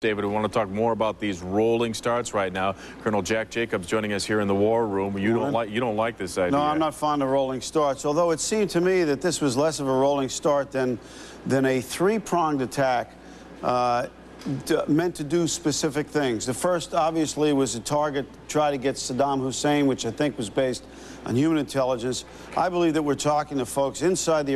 David, we want to talk more about these rolling starts right now. Colonel Jack Jacobs joining us here in the War Room. You don't like this idea. No, I'm not fond of rolling starts. Although it seemed to me that this was less of a rolling start than a three-pronged attack meant to do specific things. The first, obviously, was a target try to get Saddam Hussein, which I think was based on human intelligence. I believe that we're talking to folks inside the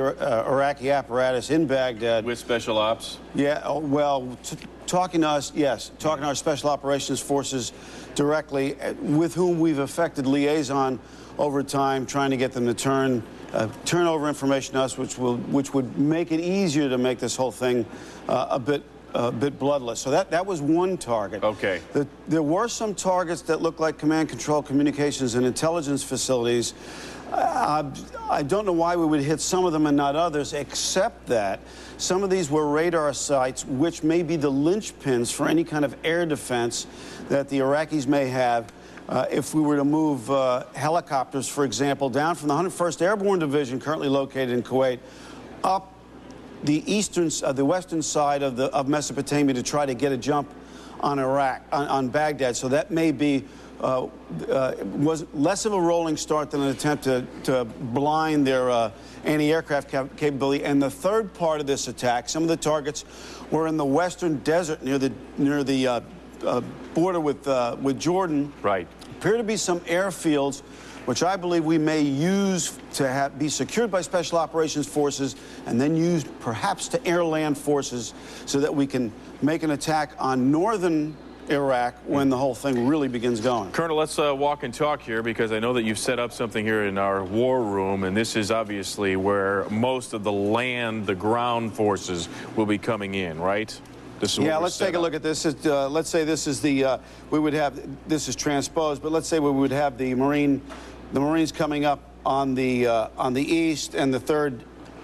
Iraqi apparatus in Baghdad. With special ops? Yeah, well, talking to us, yes, talking to our special operations forces directly, with whom we've effected liaison over time, trying to get them to turn over information to us, which would make it easier to make this whole thing a bit bloodless. So that was one target. Okay. There were some targets that looked like command, control, communications, and intelligence facilities. I don't know why we would hit some of them and not others, except that some of these were radar sites, which may be the linchpins for any kind of air defense that the Iraqis may have. If we were to move helicopters, for example, down from the 101st Airborne Division, currently located in Kuwait, up the western side of Mesopotamia to try to get a jump on on Baghdad. So that may be was less of a rolling start than an attempt to blind their anti-aircraft capability. And the third part of this attack, some of the targets were in the western desert near the border with Jordan. Right. Appear to be some airfields which I believe we may use to be secured by special operations forces and then used perhaps to air-land forces so that we can make an attack on northern Iraq when the whole thing really begins going. Colonel, let's walk and talk here, because I know that you've set up something here in our war room, and this is obviously where most of the ground forces will be coming in, right? Yeah, let's take a look at this. Let's say this is this is transposed, but let's say we would have the Marines coming up on the east and the 3rd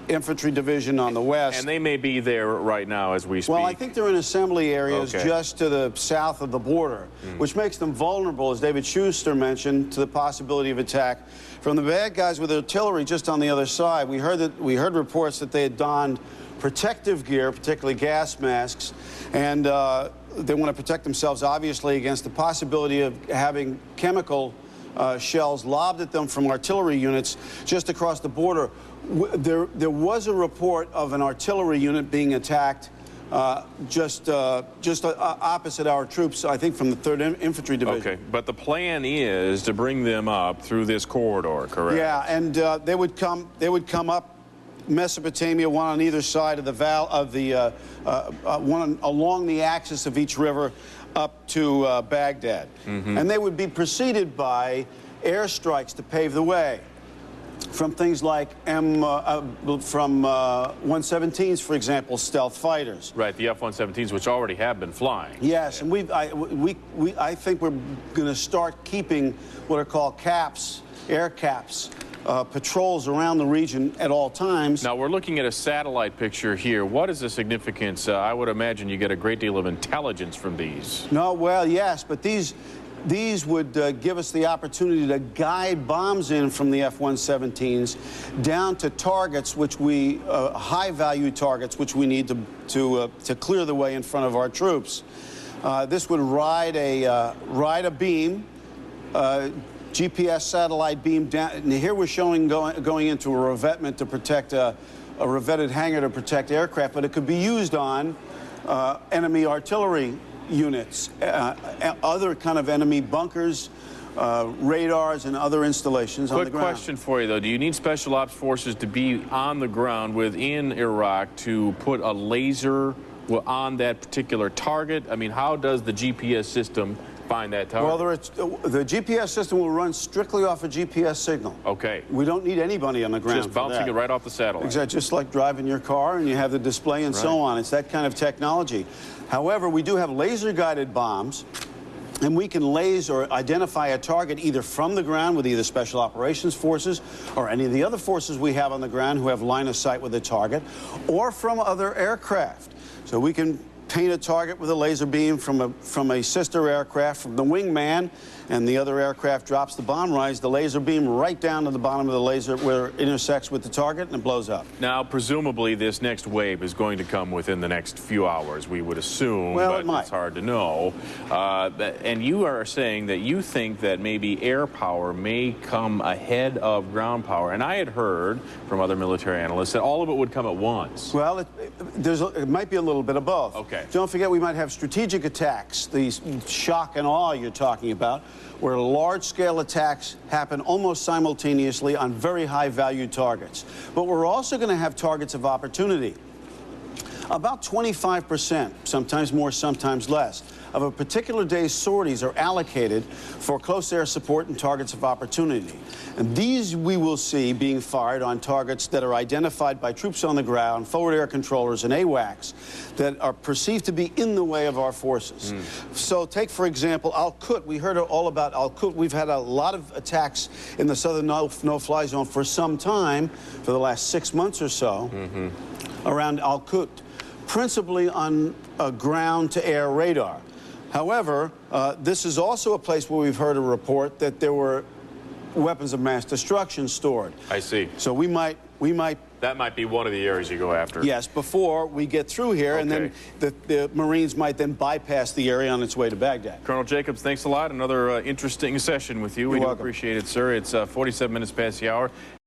Infantry Division on the west. And they may be there right now as we speak. Well, I think they're in assembly areas just to the south of the border, which makes them vulnerable, as David Schuster mentioned, to the possibility of attack from the bad guys with artillery just on the other side. We heard reports that they had donned protective gear, particularly gas masks, and they want to protect themselves, obviously, against the possibility of having chemical shells lobbed at them from artillery units just across the border. There was a report of an artillery unit being attacked just opposite our troops, I think from the 3rd Infantry Division. Okay, but the plan is to bring them up through this corridor, correct? Yeah, and they would come up Mesopotamia, one on either side of the one along the axis of each river up to Baghdad. And they would be preceded by airstrikes to pave the way from things like from 117s, for example, stealth fighters. Right, the F-117s, which already have been flying. Yes, and I think we're going to start keeping what are called caps, air caps, patrols around the region at all times. Now, we're looking at a satellite picture here. What is the significance? I would imagine you get a great deal of intelligence from these. No, well, yes, but these would give us the opportunity to guide bombs in from the F-117s down to targets which high-value targets which we need to clear the way in front of our troops. This would ride a beam, GPS satellite beam down, and here we're showing going into a revetment to protect a revetted hangar to protect aircraft, but it could be used on enemy artillery units, other kind of enemy bunkers, radars, and other installations on the ground. Quick question for you, though. Do you need special ops forces to be on the ground within Iraq to put a laser on that particular target? I mean, how does the GPS system find that target? Well, the GPS system will run strictly off a GPS signal. Okay. We don't need anybody on the ground. Just bouncing it right off the satellite. Exactly, just like driving your car and you have the display and so on. It's that kind of technology. However, we do have laser-guided bombs, and we can laser or identify a target either from the ground with either special operations forces or any of the other forces we have on the ground who have line of sight with the target, or from other aircraft. So we can paint a target with a laser beam from a sister aircraft, from the wingman, and the other aircraft drops the bomb, rides the laser beam right down to the bottom of the laser where it intersects with the target and it blows up. Now, presumably, this next wave is going to come within the next few hours, we would assume, well, but it might. It's hard to know. And you are saying that you think that maybe air power may come ahead of ground power. And I had heard from other military analysts that all of it would come at once. Well, it might be a little bit of both. Okay. Don't forget, we might have strategic attacks, these shock and awe you're talking about, where large-scale attacks happen almost simultaneously on very high-value targets. But we're also going to have targets of opportunity. About 25%, sometimes more, sometimes less, of a particular day's sorties are allocated for close air support and targets of opportunity. And these we will see being fired on targets that are identified by troops on the ground, forward air controllers, and AWACS that are perceived to be in the way of our forces. So take, for example, Al-Quds. We heard all about Al-Quds. We've had a lot of attacks in the southern no-fly zone for some time, for the last 6 months or so, around Al-Quds, principally on ground-to-air radar. However, this is also a place where we've heard a report that there were weapons of mass destruction stored. I see. So we might. That might be one of the areas you go after. Yes, before we get through here, Okay. and then the Marines might then bypass the area on its way to Baghdad. Colonel Jacobs, thanks a lot. Another interesting session with you. We do welcome. appreciate it, sir. It's 47 minutes past the hour.